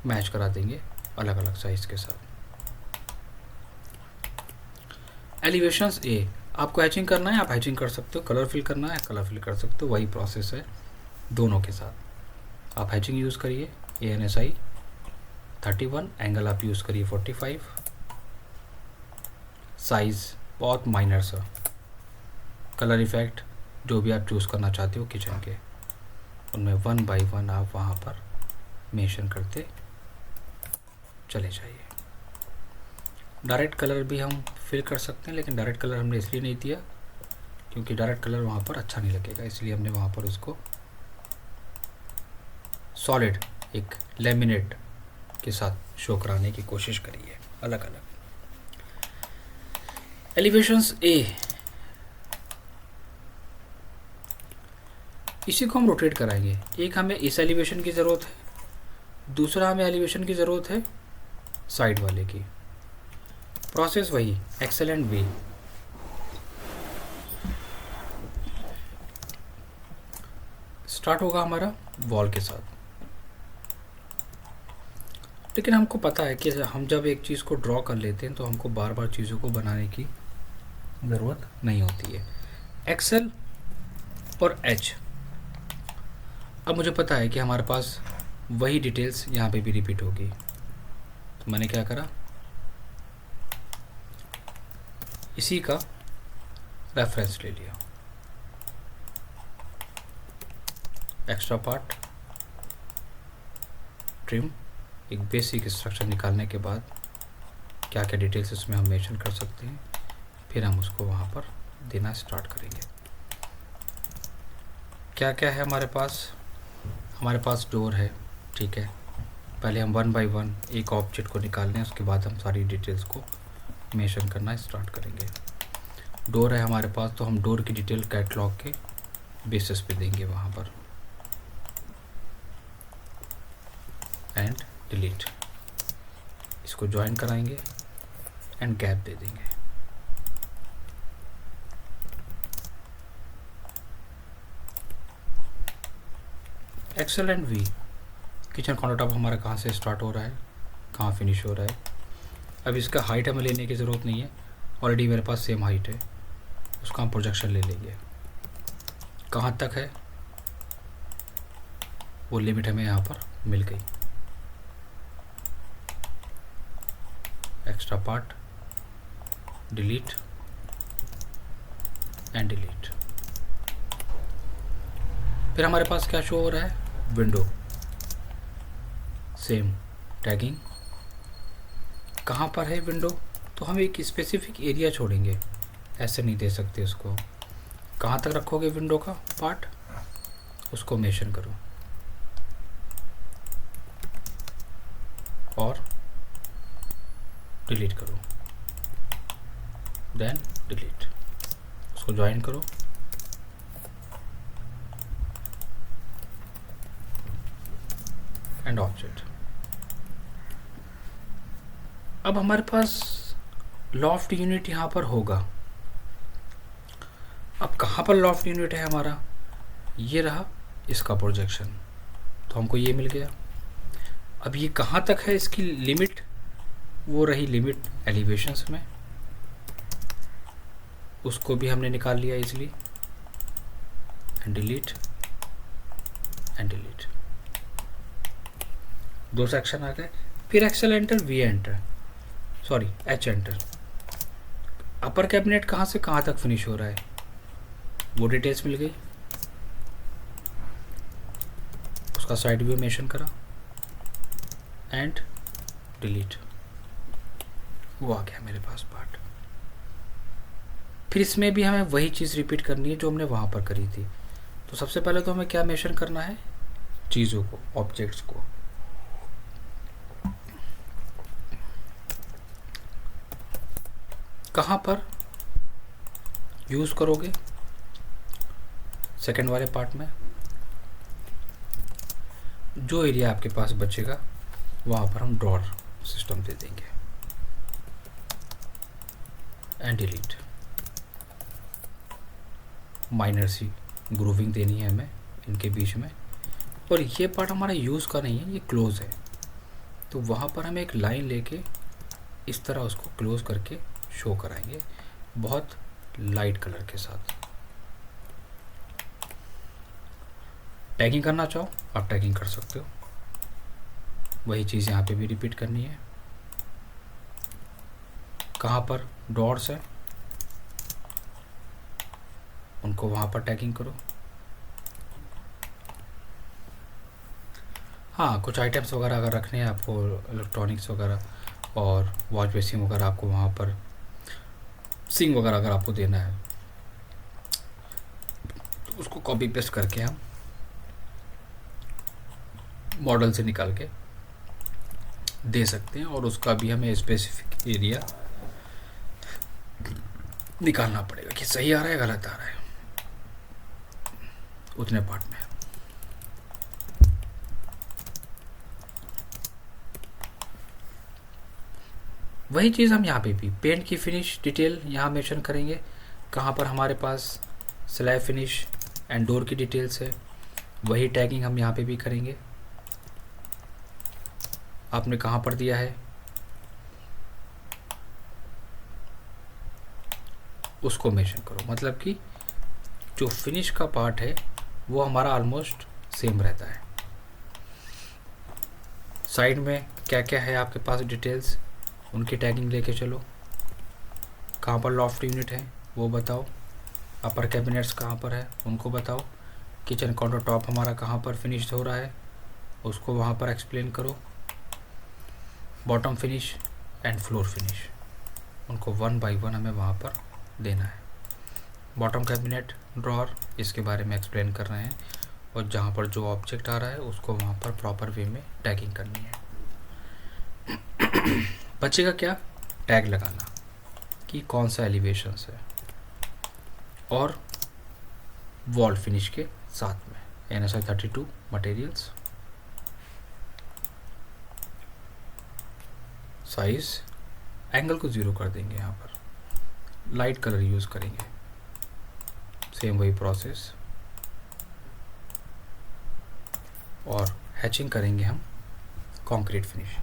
Match करा देंगे अलग अलग साइज़ के साथ। एलिवेशंस ए, आपको हैचिंग करना है आप हैचिंग कर सकते हो, कलर फिल करना है कलर फिल कर सकते हो, वही प्रोसेस है दोनों के साथ। आप हैचिंग यूज़ करिए ANSI 31, एंगल आप यूज़ करिए 45, साइज़ बहुत माइनर सा, कलर इफ़ेक्ट जो भी आप चूज़ करना चाहते हो किचन के, उनमें 1 बाई 1 आप वहाँ पर मेंशन करते चले जाइए। डायरेक्ट कलर भी हम फिल कर सकते हैं, लेकिन डायरेक्ट कलर हमने इसलिए नहीं दिया क्योंकि डायरेक्ट कलर वहाँ पर अच्छा नहीं लगेगा, इसलिए हमने वहाँ पर उसको सॉलिड एक लेमिनेट के साथ शो कराने की कोशिश करी है अलग अलग। एलिवेशंस ए, इसी को हम रोटेट कराएंगे। एक हमें इस एलिवेशन की ज़रूरत है, दूसरा हमें एलिवेशन की ज़रूरत है साइड वाले की। प्रोसेस वही, एक्सेलेंट वे। स्टार्ट होगा हमारा वॉल के साथ, लेकिन हमको पता है कि हम जब एक चीज़ को ड्रॉ कर लेते हैं तो हमको बार बार चीज़ों को बनाने की ज़रूरत नहीं होती है। एक्सेल और एच, अब मुझे पता है कि हमारे पास वही डिटेल्स यहाँ पे भी रिपीट होगी, तो मैंने क्या करा, इसी का रेफरेंस ले लिया। एक्स्ट्रा पार्ट, ट्रिम, एक बेसिक स्ट्रक्चर निकालने के बाद क्या क्या डिटेल्स इसमें हम मेंशन कर सकते हैं, फिर हम उसको वहाँ पर देना स्टार्ट करेंगे। क्या क्या है हमारे पास डोर है, ठीक है। पहले हम 1 बाई 1 एक ऑब्जेक्ट को निकाल लें, उसके बाद हम सारी डिटेल्स को मेंशन करना स्टार्ट करेंगे। डोर है हमारे पास, तो हम डोर की डिटेल कैटलॉग के बेसिस पे देंगे वहाँ पर, एंड डिलीट, इसको ज्वाइन कराएंगे एंड गैप दे देंगे। एक्सेलेंट वी, किचन काउंटरटॉप हमारा कहाँ से स्टार्ट हो रहा है, कहाँ फिनिश हो रहा है। अब इसका हाइट हमें लेने की ज़रूरत नहीं है, ऑलरेडी मेरे पास सेम हाइट है, उसका हम प्रोजेक्शन ले लेंगे। कहाँ तक है वो लिमिट हमें यहाँ पर मिल गई। Extra part, delete and delete. फिर हमारे पास क्या शो हो रहा है, विंडो, सेम टैगिंग। कहाँ पर है विंडो, तो हम एक स्पेसिफिक एरिया छोड़ेंगे, ऐसे नहीं दे सकते उसको। कहाँ तक रखोगे विंडो का पार्ट, उसको मेंशन करो और डिलीट करो, देन डिलीट, उसको ज्वाइन करो, एंड ऑब्जेक्ट। अब हमारे पास लॉफ्ट यूनिट यहाँ पर होगा। अब कहाँ पर लॉफ्ट यूनिट है हमारा, ये रहा इसका प्रोजेक्शन, तो हमको ये मिल गया। अब ये कहाँ तक है इसकी लिमिट, वो रही लिमिट एलिवेशंस में, उसको भी हमने निकाल लिया easily, and delete and delete. दो सेक्शन आ गए। फिर excel enter, V enter, sorry H enter. Upper cabinet कहाँ से कहाँ तक फिनिश हो रहा है वो डिटेल्स मिल गई, उसका साइड व्यू मेंशन करा एंड डिलीट, वो आ गया मेरे पास पार्ट। फिर इसमें भी हमें वही चीज़ रिपीट करनी है जो हमने वहाँ पर करी थी। तो सबसे पहले तो हमें क्या मेंशन करना है, चीज़ों को, ऑब्जेक्ट्स को। कहाँ पर यूज़ करोगे, सेकंड वाले पार्ट में, जो एरिया आपके पास बचेगा वहाँ पर हम ड्रॉर सिस्टम दे देंगे and delete. Minor C grooving देनी है हमें इनके बीच में, और ये पार्ट हमारा यूज़ का नहीं है, ये क्लोज है, तो वहाँ पर हम एक लाइन लेके इस तरह उसको क्लोज करके शो कराएंगे बहुत लाइट कलर के साथ। टैगिंग करना चाहो आप टैगिंग कर सकते हो, वही चीज़ यहाँ पे भी रिपीट करनी है। कहाँ पर डॉट्स है उनको वहाँ पर टैगिंग करो। हाँ, कुछ आइटम्स वगैरह अगर रखने हैं आपको, इलेक्ट्रॉनिक्स वगैरह और वॉच बेसिंग वगैरह आपको वहाँ पर सिंग वगैरह अगर आपको देना है तो उसको कॉपी पेस्ट करके हम मॉडल से निकाल के दे सकते हैं, और उसका भी हमें स्पेसिफिक एरिया निकालना पड़ेगा कि सही आ रहा है गलत आ रहा है, उतने पार्ट में। वही चीज़ हम यहाँ पे भी पेंट की फिनिश डिटेल यहाँ मेंशन करेंगे, कहाँ पर हमारे पास स्लैब फिनिश एंड डोर की डिटेल्स है, वही टैगिंग हम यहाँ पे भी करेंगे। आपने कहाँ पर दिया है उसको मेंशन करो, मतलब कि जो फिनिश का पार्ट है वो हमारा ऑलमोस्ट सेम रहता है। साइड में क्या क्या है आपके पास डिटेल्स, उनकी टैगिंग लेके चलो। कहाँ पर लॉफ्ट यूनिट है वो बताओ, अपर कैबिनेट्स कहाँ पर है उनको बताओ, किचन काउंटर टॉप हमारा कहाँ पर फिनिश हो रहा है उसको वहाँ पर एक्सप्लेन करो, bottom finish and floor finish उनको 1 बाय 1 हमें वहाँ पर देना है। बॉटम कैबिनेट ड्रॉर इसके बारे में एक्सप्लेन कर रहे हैं, और जहाँ पर जो ऑब्जेक्ट आ रहा है उसको वहाँ पर प्रॉपर वे में टैगिंग करनी है। बचेगा क्या, टैग लगाना कि कौन सा एलिवेशंस है, और वॉल फिनिश के साथ में NSI 32 मटेरियल्स, साइज, एंगल को 0 कर देंगे, यहाँ पर लाइट कलर यूज़ करेंगे, सेम वही प्रोसेस, और हैचिंग करेंगे हम कंक्रीट फिनिश।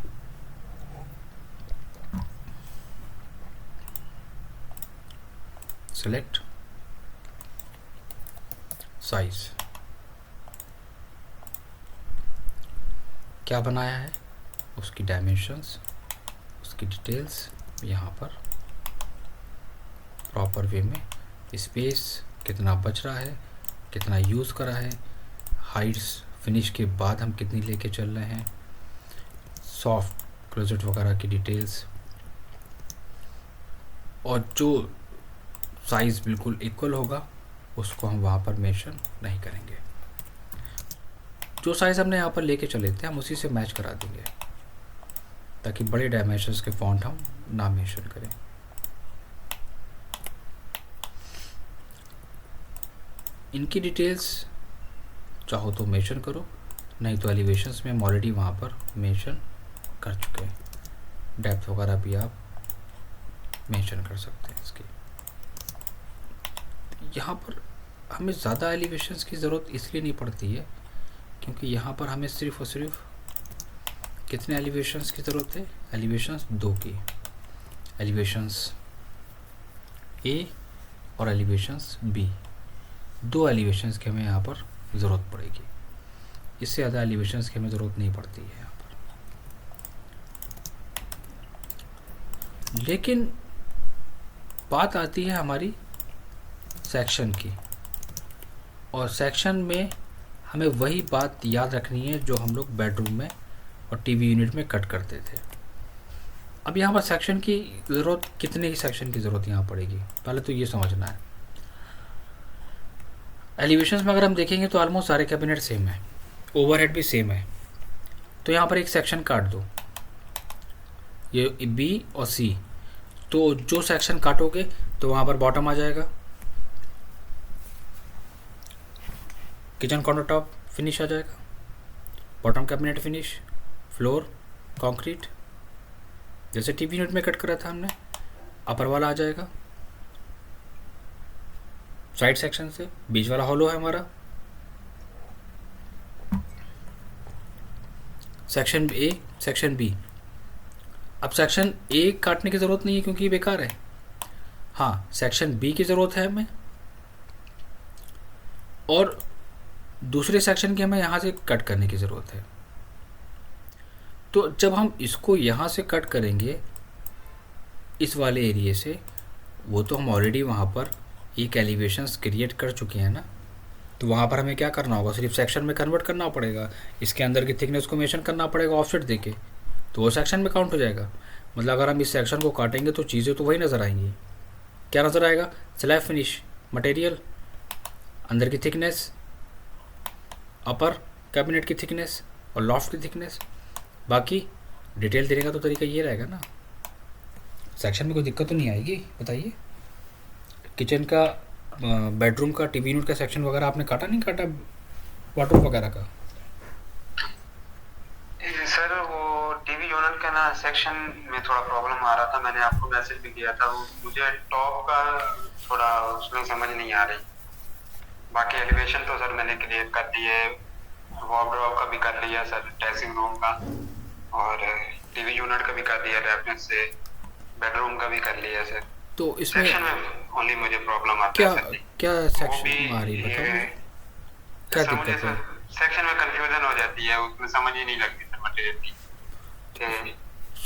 सेलेक्ट साइज, क्या बनाया है उसकी डायमेंशंस, उसकी डिटेल्स यहाँ पर प्रॉपर वे में, स्पेस कितना बच रहा है, कितना यूज़ करा है, हाइट्स फिनिश के बाद हम कितनी लेके चल रहे हैं, सॉफ्ट क्लोजेट वगैरह की डिटेल्स, और जो साइज़ बिल्कुल इक्वल होगा उसको हम वहाँ पर मेंशन नहीं करेंगे। जो साइज़ हमने यहाँ पर लेके चले थे हम उसी से मैच करा देंगे, ताकि बड़े डायमेंशंस के फॉन्ट हम ना मेंशन करें। इनकी डिटेल्स चाहो तो मेंशन करो, नहीं तो एलिवेशंस में हम ऑलरेडी वहाँ पर मेंशन कर चुके हैं। डेप्थ वगैरह भी आप मेंशन कर सकते हैं इसकी। यहाँ पर हमें ज़्यादा एलिवेशंस की ज़रूरत इसलिए नहीं पड़ती है क्योंकि यहाँ पर हमें सिर्फ और सिर्फ कितने एलिवेशंस की ज़रूरत है, एलिवेशंस 2 की, एलिवेशंस A और एलिवेशंस B, 2 एलिवेशंस की हमें यहाँ पर ज़रूरत पड़ेगी, इससे ज़्यादा एलिवेशंस की हमें ज़रूरत नहीं पड़ती है यहाँ पर। लेकिन बात आती है हमारी सेक्शन की, और सेक्शन में हमें वही बात याद रखनी है जो हम लोग बेडरूम में और टीवी यूनिट में कट करते थे। अब यहाँ पर सेक्शन की ज़रूरत, कितने ही सेक्शन की ज़रूरत यहाँ पड़ेगी, पहले तो ये समझना है। एलिवेशंस में अगर हम देखेंगे तो ऑलमोस्ट सारे कैबिनेट सेम है, ओवरहेड भी सेम है, तो यहाँ पर एक सेक्शन काट दो, ये B और C, तो जो सेक्शन काटोगे तो वहाँ पर बॉटम आ जाएगा, किचन काउंटर टॉप फिनिश आ जाएगा, bottom cabinet finish, floor concrete, जैसे टीवी यूनिट में कट करा था हमने, अपर वाला आ जाएगा, साइड सेक्शन से बीच वाला हॉलो है हमारा, सेक्शन A सेक्शन बी। अब सेक्शन ए काटने की ज़रूरत नहीं है क्योंकि ये बेकार है। हाँ, सेक्शन बी की ज़रूरत है हमें, और दूसरे सेक्शन की हमें यहाँ से कट करने की ज़रूरत है। तो जब हम इसको यहाँ से कट करेंगे इस वाले एरिए से, वो तो हम ऑलरेडी वहाँ पर एक एलिवेशंस क्रिएट कर चुके हैं ना, तो वहाँ पर हमें क्या करना होगा, सिर्फ सेक्शन में कन्वर्ट करना पड़ेगा, इसके अंदर की थिकनेस को मेंशन करना पड़ेगा ऑफसेट देके, तो वो सेक्शन में काउंट हो जाएगा। मतलब अगर हम इस सेक्शन को काटेंगे तो चीज़ें तो वही नज़र आएंगी। क्या नज़र आएगा? स्लैब फिनिश, मटेरियल, अंदर की थिकनेस, अपर कैबिनेट की थिकनेस और लॉफ्ट की थिकनेस। बाकी डिटेल देने का तो तरीका ये रहेगा ना। सेक्शन में कोई दिक्कत तो नहीं आएगी, बताइए। किचन का, बेडरूम का, टीवी यूनिट का सेक्शन वगैरह आपने काटा नहीं काटा, वार्डरोब वगैरह का? सर वो टीवी यूनिट का ना सेक्शन में थोड़ा प्रॉब्लम आ रहा था, मैंने आपको मैसेज भी किया था। वो मुझे टॉप का थोड़ा उसमें समझ नहीं आ रही। बाकी एलिवेशन तो सर मैंने क्लियर कर दी है, वार्डरोब का भी कर लिया सर, ड्रेसिंग रूम का, और टीवी यूनिट का भी कर दिया रेफरेंस से, बेडरूम का भी कर लिया सर। तो इसमें सेक्शन में ओनली मुझे प्रॉब्लम आता क्या है सर। क्या वो सेक्शन भी में आ रही है बताइए, क्या सर मुझे दिक्कत है? सेक्शन में कंफ्यूजन हो जाती है, उसमें समझ ही नहीं लगती सर मटेरियल की।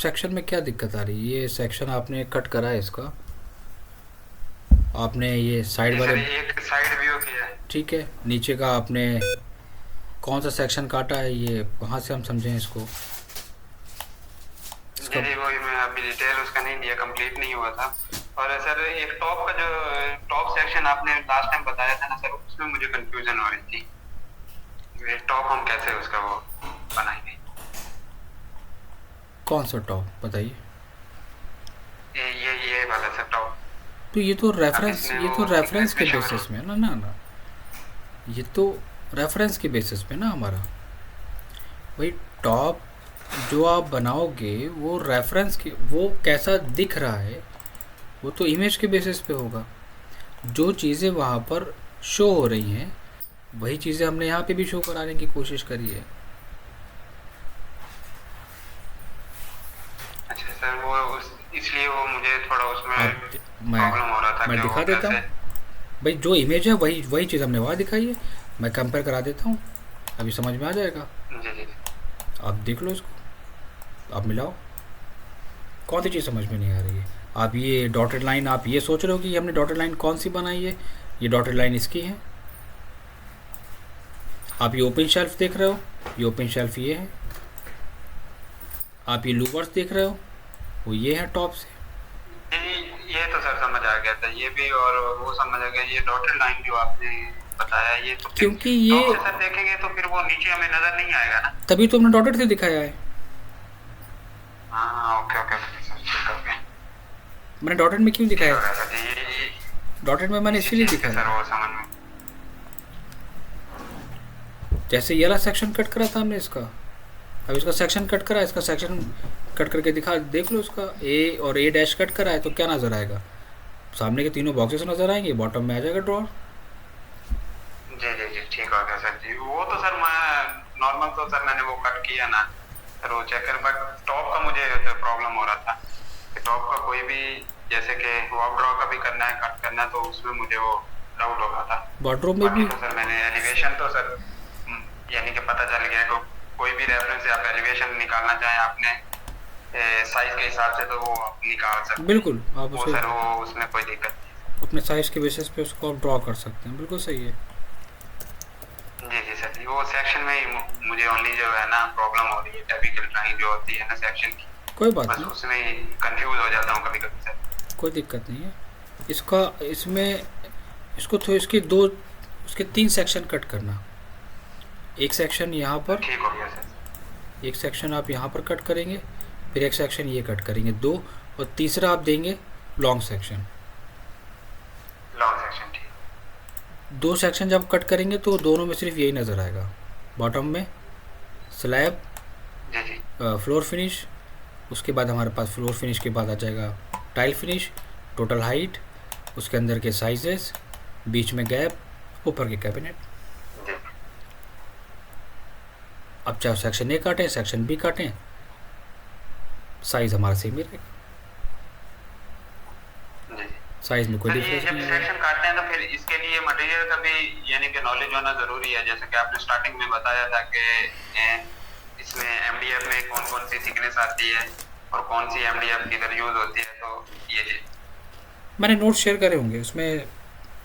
सेक्शन में क्या दिक्कत आ रही है? ये सेक्शन आपने कट करा है इसका, आपने ये साइड वाले, एक साइड व्यू किया है। ठीक है, नीचे का आपने कौन सा सेक्शन काटा है, ये कहाँ से हम समझें इसको? जी वही मैं अभी डिटेल उसका नहीं दिया, कंप्लीट नहीं हुआ था। और सर एक टॉप का जो टॉप सेक्शन आपने लास्ट टाइम बताया था ना सर, उसमें मुझे कंफ्यूजन हो रही थी। टॉप हम कैसे उसका वो बनाएंगे? कौन सा टॉप बताइए? ये वाला सर टॉप। तो ये तो रेफरेंस के बेसिस में ना ना ना, ये तो रेफरेंस के बेसिस पे ना हमारा। भाई टॉप जो आप बनाओगे वो रेफरेंस के, वो कैसा दिख रहा है वो तो इमेज के बेसिस पे होगा। जो चीज़ें वहाँ पर शो हो रही हैं वही चीज़ें हमने यहाँ पे भी शो कराने की कोशिश करी है। अच्छा सर, वो इसलिए वो मुझे थोड़ा उसमें मैं प्रॉब्लम हो रहा था। मैं कि दिखा वो देता हूँ भाई, जो इमेज है वही चीज़ हमने वहाँ दिखाई है, मैं कंपेयर करा देता हूँ, अभी समझ में आ जाएगा। जी जी आप देख लो इसको, आप मिलाओ, कौन सी चीज़ समझ में नहीं आ रही है? आप ये डॉटेड लाइन, आप ये सोच रहे हो कि हमने डॉटेड लाइन कौन सी बनाई है, ये डॉटेड लाइन इसकी है। आप ये ओपन शेल्फ देख रहे हो, ये ओपन शेल्फ ये है। आप ये लूवर्स देख रहे हो, वो ये है टॉप से। ये तो सर समझ आ गया था, ये भी, और वो समझ आ गया। ये डॉटेड लाइन जो आपने बताया, ये तो क्योंकि ये टॉप से सर देखेंगे तो फिर वो नीचे हमें नजर नहीं आएगा ना। तभी तो हमने डॉटेड से दिखाया है। हाँ ओके ओके सर, ठीक है। मैंने डॉटेड में क्यों दिखाया? ये डॉटेड में मैंने इसीलिए दिखाया सर, वो समझ में। जैसे ये वाला सेक्शन कट करा था हमने इसका, अब इसका सेक्शन कट करा है, इसका सेक्शन कट करके दिखा, देख लो इसका ए और ए डैश कट करा है तो क्या नज़र आएगा? सामने के तीनों बॉक्सेस नज़र आएंगे, बॉटम में आ जाएगा ड्रॉर। जी जी जी ठीक हो गया सर जी। वो तो सर मैं नॉर्मल तो सर मैंने वो कट किया ना सर, वो चेक कर, बट टॉप का मुझे प्रॉब्लम हो रहा था कि टॉप का कोई भी, जैसे कि वॉक ड्रॉ का भी करना है, कट करना है, तो उसमें मुझे वो डाउट हो रहा था। वार्डरोब में भी तो सर मैंने एलिवेशन तो सर यानी कि पता चल गया कि कोई भी रेफरेंस से आप एलिवेशन निकालना चाहें आपने साइज के हिसाब से, तो वो आप निकाल सकते हैं। बिल्कुल, आप वो सर वो उसमें कोई दिक्कत नहीं, अपने साइज के बेसिस पे उसको आप ड्रॉ कर सकते हैं, बिल्कुल सही है। जी जी सर जी। वो सेक्शन में ही मुझे ओनली जो है ना प्रॉब्लम हो रही है, टिपिकल ड्राइंग जो होती है ना सेक्शन की, कोई बात बस नहीं, उसमें ही कंफ्यूज हो जाता हूँ कभी कभी सर। कोई दिक्कत नहीं है। इसका इसमें इसको तो उसके 3 सेक्शन कट करना। एक सेक्शन यहाँ पर, ठीक हो गया सर। एक सेक्शन आप यहाँ पर कट करेंगे, फिर एक सेक्शन ये कट करेंगे 2, और तीसरा आप देंगे लॉन्ग सेक्शन। लॉन्ग सेक्शन ठीक। 2 सेक्शन जब कट करेंगे तो दोनों में सिर्फ यही नज़र आएगा, बॉटम में स्लैब, जी जी फ्लोर फिनिश, उसके बाद हमारे पास फ्लोर फिनिश के बाद आ जाएगा टाइल फिनिश, टोटल हाइट, उसके अंदर के साइजेस, बीच में गैप, ऊपर के कैबिनेट। जी अब चाहे सेक्शन ए काटें, सेक्शन बी काटें, साइज़ हमारा सेम ही रहेगा, जी। साइज़ में कोई सर ये डिफरेंस जब नहीं आएगा। सेक्शन काटते हैं तो फिर इसके लिए मटेरियल का भी यानी कि नॉलेज होना ज़रूरी है, जैसे कि आपने स्टार्टिंग में बताया था कि इसमें एमडीएफ में कौन कौन सी थिकनेस आती है और कौन सी एमडीएफ किधर यूज़ होती है, तो ये जी मैंने नोट शेयर करे होंगे, उसमें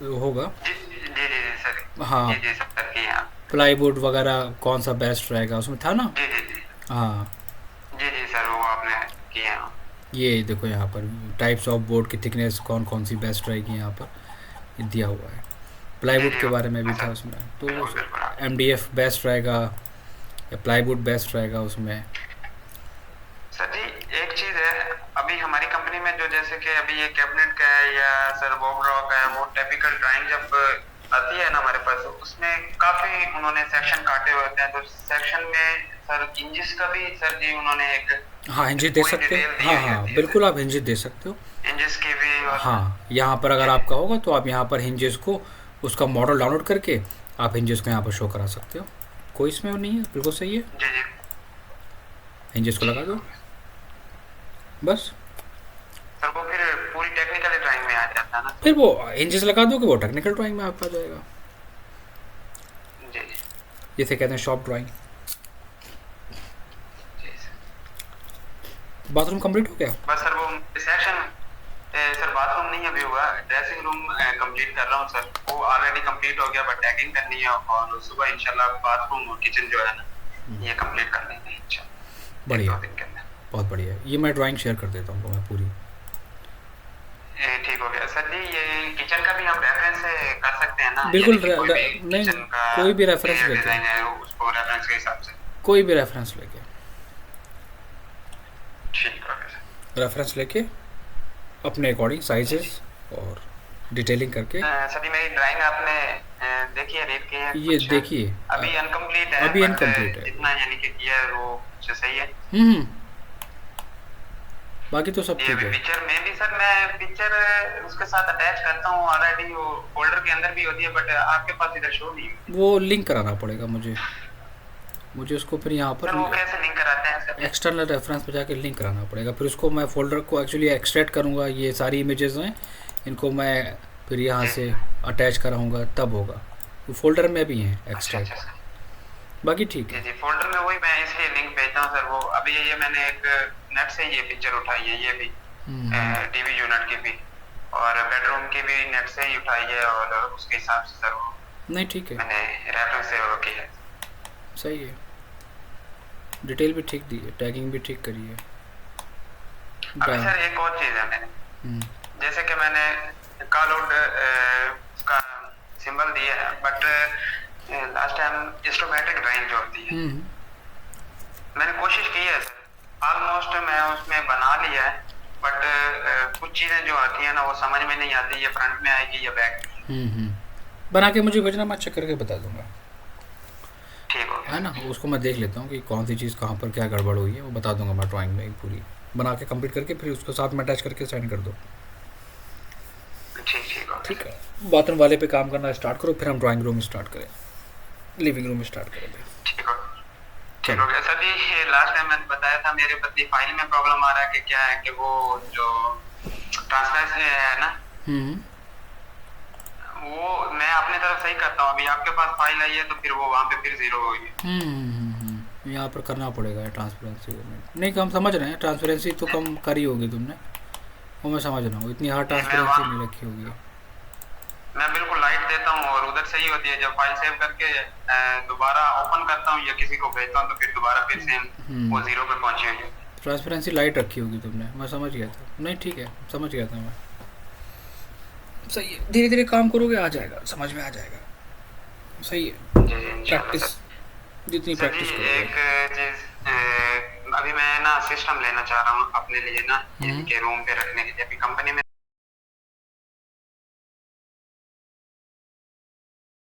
होगा। जी जी जी जी सर, हाँ, जी जी सर किए हैं। प्लाईवुड वगैरह कौन सा बेस्ट रहेगा उसमें था ना। जी जी जी हाँ, जी जी सर वो आपने किए हैं। ये देखो यहाँ पर टाइप्स ऑफ बोर्ड की थिकनेस कौन कौन सी बेस्ट रहेगी, यहाँ पर ये दिया हुआ है। जी प्लाईवुड जी के बारे में भी था सर, उसमें, तो बिल्कुल बिल्कुल हाँ। एमडीएफ बेस्ट रहेगा या प्लाईवुड बेस्ट रहेगा उसमें। सर जी एक चीज़ है, अभी हमारी कंपनी में जो जैसे कि अभी ये कैबिनेट का है या सर वॉल ड्रॉ का है, वो टिपिकल ड्राइंग जब आती है ना हमारे पास, उसमें काफ़ी उन्होंने सेक्शन काटे हुए होते हैं, तो सेक्शन में सर इंजिस का भी सर जी उन्होंने एक हाँ, हिंजेस दे पूरी सकते डिटेल हो, दी हाँ हुई हाँ होती है बिल्कुल, आप हिंजेस दे सकते हो। सर, इंजिस की भी और हाँ, यहाँ पर अगर आपका होगा तो आप यहाँ पर हिंजेस को, उसका मॉडल डाउनलोड करके आप हिंजेस को यहाँ पर शो करा सकते हो, कोई इसमें वो नहीं है, बिल्कुल सही है। जी जी हिंजेस को लगा दो बस, सर, वो फिर पूरी टेक्निकल ड्राइंग में आ जाता है ना। फिर वो हिंजेस लगा दो कि वो टेक्निकल ड्राइंग में आपका आ जाएगा। जी जी जिसे कहते हैं शॉप ड्राइंग। जी सर, बाथरूम कंप्लीट हो गया? बस सर वो सेक्शन सर बाथरूम नहीं अभी हुआ, ड्रेसिंग रूम कंप्लीट कर रहा हूँ सर, वो ऑलरेडी कंप्लीट हो गया, बट टैगिंग करनी है और सुबह इंशाल्लाह बाथरूम और किचन जो है ना ये कंप्लीट कर लेंगे इंशाल्लाह बढ़िया, 1-2 दिन के अंदर। बहुत बढ़िया है। ये मैं ड्राइंग शेयर कर देता हूँ मैं पूरी। ठीक हो गया सर जी, ये किचन का भी हम रेफरेंस से कर सकते हैं ना, बिल्कुल यानी कि कोई भी नहीं, किचन का कोई भी रेफरेंस लेके, डिजाइन है उसको रेफरेंस के हिसाब से। कोई भी रेफरेंस लेके, ठीक हो गया सर। रेफरेंस लेके अपने अकॉर्डिंग साइजेस और डिटेलिंग करके। सर जी मेरी ड्राइंग आपने देखी है, रीड की है? ये कुछ देखिए, अभी अनकम्प्लीट है, अभी बट इनकम्प्लीट है। जितना यानी कि किया है वो उससे सही है। हम्म, बाकी तो सब ये ठीक भी है। पिक्चर में भी सर मैं पिक्चर उसके साथ अटैच करता हूँ ऑलरेडी, वो फोल्डर के अंदर भी होती है, बट आपके पास इधर शो नहीं है। वो लिंक कराना पड़ेगा मुझे उसको फिर यहाँ सर वो पर कैसे लिंक कराते हैं सर? एक्सटर्नल रेफरेंस पे जाके लिंक कराना पड़ेगा, फिर उसको मैं फोल्डर को एक्चुअली एक्सट्रैक्ट करूँगा, ये सारी इमेजेस हैं, इनको मैं फिर यहाँ जी से अटैच कराऊँगा तब होगा, वो फोल्डर में भी हैं अच्छा एक्सट्रैक्ट। अच्छा सर, बाकी ठीक जी है। जी फोल्डर में वही मैं इसलिए लिंक भेजता हूँ सर। वो अभी ये मैंने एक नेट से ये पिक्चर उठाई है, ये भी टीवी यूनिट की भी और बेडरूम की भी नेट से ही उठाई है, और उसके हिसाब से सर वो नहीं ठीक है, मैंने रेफरेंस से वो की है। सही है, डिटेल भी ठीक दी है, टैगिंग भी ठीक करी है। अभी सर एक और चीज़ है, मैंने जैसे कि मैंने कॉल आउट उसका सिंबल दिया है, बट लास्ट टाइम इंस्ट्रोमेटिक ड्राइंग जो होती है मैंने कोशिश की है सर, ऑलमोस्ट मैं उसमें बना लिया है, बट कुछ चीज़ें जो आती हैं ना वो समझ में नहीं आती, ये फ्रंट में आएगी या बैक में। बना के मुझे भेजना, मैं चेक करके बता दूंगा, ठीक हो गया है ना। उसको मैं देख लेता हूँ कि कौन सी चीज़ कहाँ पर क्या गड़बड़ हुई है, वो बता दूंगा मैं ड्राइंग में पूरी बना के कंप्लीट करके, फिर उसको साथ में अटैच करके सेंड कर दो। ठीक ठीक हो गया। ठीक है, बाथरूम वाले पे काम करना स्टार्ट करो, फिर हम ड्राइंग रूम स्टार्ट करें, लिविंग रूम स्टार्ट करेंगे। ठीक हो गया सर जी। लास्ट टाइम मैंने बताया था मेरे पति फाइल में प्रॉब्लम आ रहा है कि क्या है कि वो जो ट्रांसफर है ना वो मैं अपने तरफ सही करता हूँ, अभी आपके पास फाइल आई है तो फिर वो वहाँ पे फिर जीरो हो गई। यहाँ पर करना पड़ेगा ट्रांसपेरेंसी, नहीं हम समझ रहे हैं, ट्रांसपेरेंसी तो कम करी होगी तुमने, वो मैं समझ रहा हूँ, इतनी हार्ड ट्रांसपेरेंसी नहीं रखी होगी। मैं बिल्कुल लाइट देता हूँ और उधर सही होती है, जब फाइल सेव करके दोबारा ओपन करता हूँ या किसी को भेजता हूँ तो फिर दोबारा फिर सेम वो जीरो पे पहुँची हुई है। ट्रांसपेरेंसी लाइट रखी होगी तुमने, मैं समझ गया था। नहीं ठीक है, समझ गया था मैं, सही है, धीरे धीरे काम करोगे आ जाएगा, समझ में आ जाएगा, सही है। प्रैक्टिस जितनी प्रैक्टिस करोगे। एक चीज़ अभी मैं ना सिस्टम लेना चाह रहा हूँ अपने लिए ना, यानी कि रूम पे रखने के लिए। अभी कंपनी में